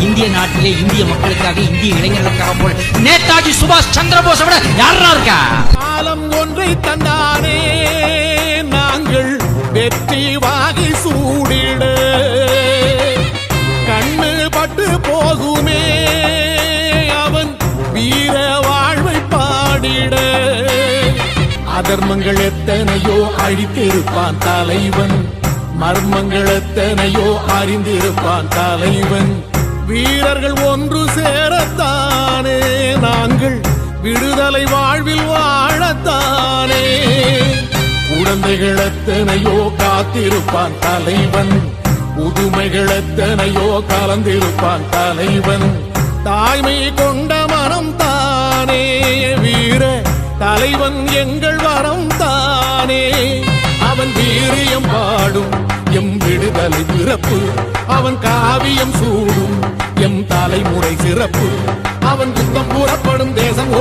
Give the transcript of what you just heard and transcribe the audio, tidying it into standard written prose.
இந்திய நாட்டிலே இந்திய மக்களுக்காக இந்திய இளைஞர்களுக்காக போல நேதாஜி சுபாஷ் சந்திரபோஸை விட யாரா இருக்கா? காலம் ஒன்றை தந்தானே நாங்கள் வெற்றி வாகை சூடிட, கண்ணு பட்டு போகுமே அவன் வீர வாழ்வை பாடிட. அதர்மங்கள் எத்தனையோ அழித்திருப்பான் தலைவன், மர்மங்கள் எத்தனையோ அறிந்திருப்பான் தலைவன். வீரர்கள் ஒன்று சேரத்தானே நாங்கள் விடுதலை வாழ்வில் வாழத்தானே. குழந்தைகள் எத்தனையோ காத்திருப்பான் தலைவன், புதுமைகள் எத்தனையோ கலந்திருப்பான் தலைவன். தாய்மை கொண்ட மனம் தானே வீர தலைவன் எங்கள் வரம் தானே. அவன் வீரியம் பாடும் எம் விடுதலை பிறப்பு, அவன் காவியம் சூடும் எம் தலைமுறை சிறப்பு. அவன் யுத்தம் புறப்படும் தேசம்